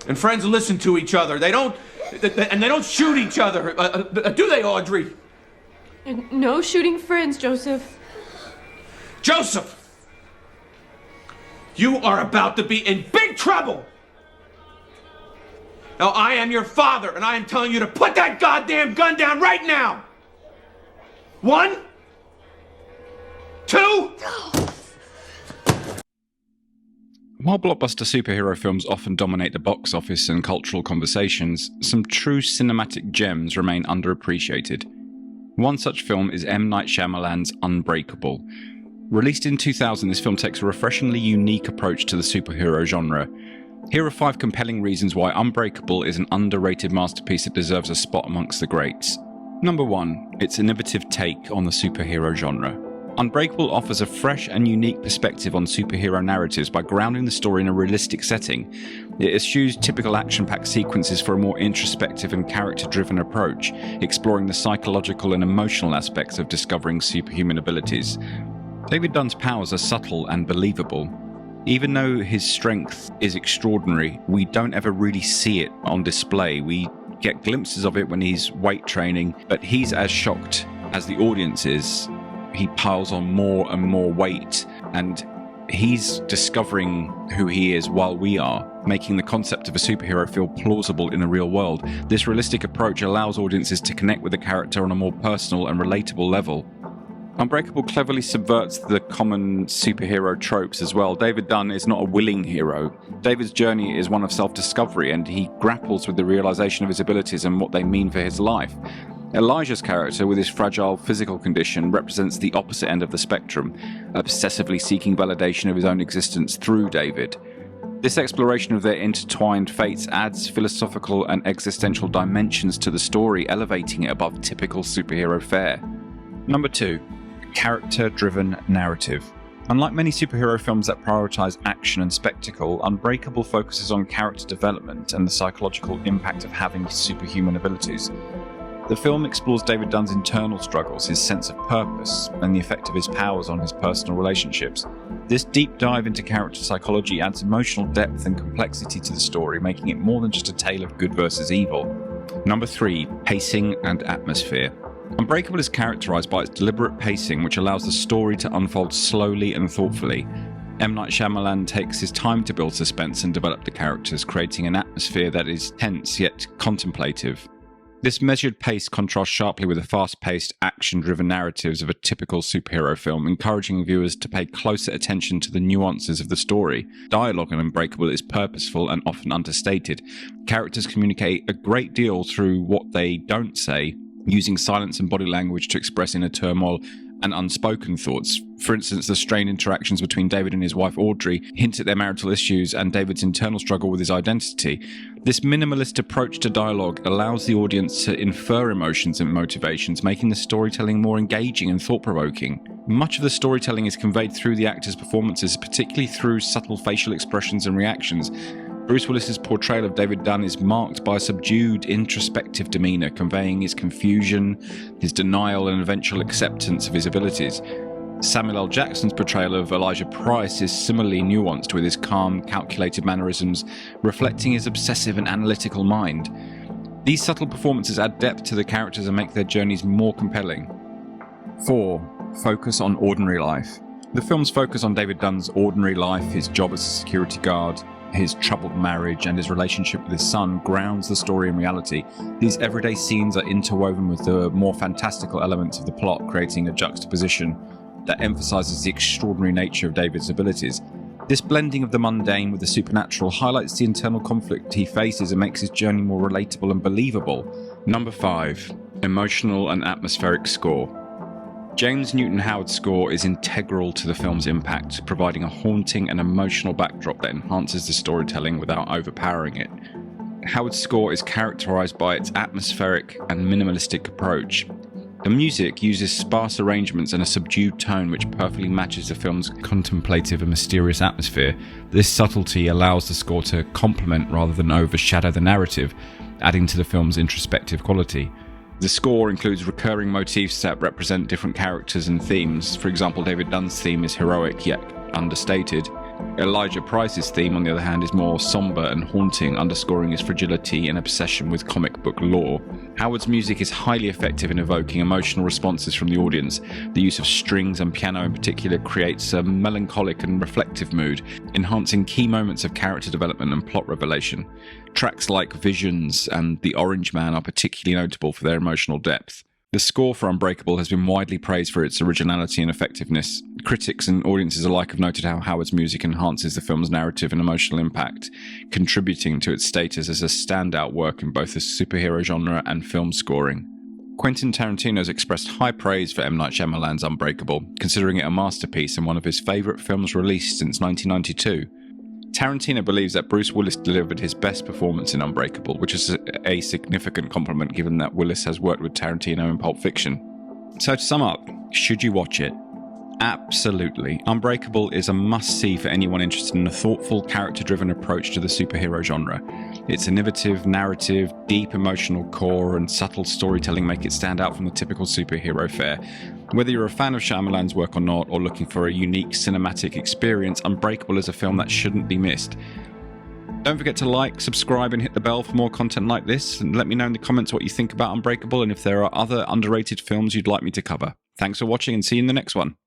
And friends listen to each other. They don't shoot each other. Do they, Audrey? No shooting friends, Joseph. Joseph! You are about to be in big trouble! Now, I am your father, and I am telling you to put that goddamn gun down right now! 1, 2... While blockbuster superhero films often dominate the box office and cultural conversations, some true cinematic gems remain underappreciated. One such film is M. Night Shyamalan's Unbreakable. Released in 2000, this film takes a refreshingly unique approach to the superhero genre. Here are 5 compelling reasons why Unbreakable is an underrated masterpiece that deserves a spot amongst the greats. Number 1, its innovative take on the superhero genre. Unbreakable offers a fresh and unique perspective on superhero narratives by grounding the story in a realistic setting. It eschews typical action-packed sequences for a more introspective and character-driven approach, exploring the psychological and emotional aspects of discovering superhuman abilities. David Dunn's powers are subtle and believable. Even though his strength is extraordinary, we don't ever really see it on display. We get glimpses of it when he's weight training, but he's as shocked as the audience is. He piles on more and more weight, and he's discovering who he is while we are, making the concept of a superhero feel plausible in the real world. This realistic approach allows audiences to connect with the character on a more personal and relatable level. Unbreakable cleverly subverts the common superhero tropes as well. David Dunn is not a willing hero. David's journey is one of self-discovery, and he grapples with the realization of his abilities and what they mean for his life. Elijah's character, with his fragile physical condition, represents the opposite end of the spectrum, obsessively seeking validation of his own existence through David. This exploration of their intertwined fates adds philosophical and existential dimensions to the story, elevating it above typical superhero fare. Number 2. Character-driven narrative. Unlike many superhero films that prioritize action and spectacle, Unbreakable focuses on character development and the psychological impact of having superhuman abilities. The film explores David Dunn's internal struggles, his sense of purpose, and the effect of his powers on his personal relationships. This deep dive into character psychology adds emotional depth and complexity to the story, making it more than just a tale of good versus evil. Number 3. Pacing and atmosphere. Unbreakable is characterized by its deliberate pacing, which allows the story to unfold slowly and thoughtfully. M. Night Shyamalan takes his time to build suspense and develop the characters, creating an atmosphere that is tense yet contemplative. This measured pace contrasts sharply with the fast-paced, action-driven narratives of a typical superhero film, encouraging viewers to pay closer attention to the nuances of the story. Dialogue in Unbreakable is purposeful and often understated. Characters communicate a great deal through what they don't say, using silence and body language to express inner turmoil and unspoken thoughts. For instance, the strained interactions between David and his wife Audrey hint at their marital issues and David's internal struggle with his identity. This minimalist approach to dialogue allows the audience to infer emotions and motivations, making the storytelling more engaging and thought-provoking. Much of the storytelling is conveyed through the actors' performances, particularly through subtle facial expressions and reactions. Bruce Willis's portrayal of David Dunn is marked by a subdued, introspective demeanour, conveying his confusion, his denial and eventual acceptance of his abilities. Samuel L. Jackson's portrayal of Elijah Price is similarly nuanced, with his calm, calculated mannerisms reflecting his obsessive and analytical mind. These subtle performances add depth to the characters and make their journeys more compelling. 4. Focus on ordinary life. The film's focus on David Dunn's ordinary life, his job as a security guard, his troubled marriage, and his relationship with his son grounds the story in reality. These everyday scenes are interwoven with the more fantastical elements of the plot, creating a juxtaposition that emphasizes the extraordinary nature of David's abilities. This blending of the mundane with the supernatural highlights the internal conflict he faces and makes his journey more relatable and believable. Number 5. Emotional and atmospheric score. James Newton Howard's score is integral to the film's impact, providing a haunting and emotional backdrop that enhances the storytelling without overpowering it. Howard's score is characterized by its atmospheric and minimalistic approach. The music uses sparse arrangements and a subdued tone which perfectly matches the film's contemplative and mysterious atmosphere. This subtlety allows the score to complement rather than overshadow the narrative, adding to the film's introspective quality. The score includes recurring motifs that represent different characters and themes. For example, David Dunn's theme is heroic yet understated. Elijah Price's theme, on the other hand, is more somber and haunting, underscoring his fragility and obsession with comic book lore. Howard's music is highly effective in evoking emotional responses from the audience. The use of strings and piano in particular creates a melancholic and reflective mood, enhancing key moments of character development and plot revelation. Tracks like Visions and The Orange Man are particularly notable for their emotional depth. The score for Unbreakable has been widely praised for its originality and effectiveness. Critics and audiences alike have noted how Howard's music enhances the film's narrative and emotional impact, contributing to its status as a standout work in both the superhero genre and film scoring. Quentin Tarantino has expressed high praise for M. Night Shyamalan's Unbreakable, considering it a masterpiece and one of his favourite films released since 1992. Tarantino believes that Bruce Willis delivered his best performance in Unbreakable, which is a significant compliment given that Willis has worked with Tarantino in Pulp Fiction. So to sum up, should you watch it? Absolutely. Unbreakable is a must-see for anyone interested in a thoughtful, character-driven approach to the superhero genre. Its innovative narrative, deep emotional core, and subtle storytelling make it stand out from the typical superhero fare. Whether you're a fan of Shyamalan's work or not, or looking for a unique cinematic experience, Unbreakable is a film that shouldn't be missed. Don't forget to like, subscribe, and hit the bell for more content like this, and let me know in the comments what you think about Unbreakable and if there are other underrated films you'd like me to cover. Thanks for watching, and see you in the next one.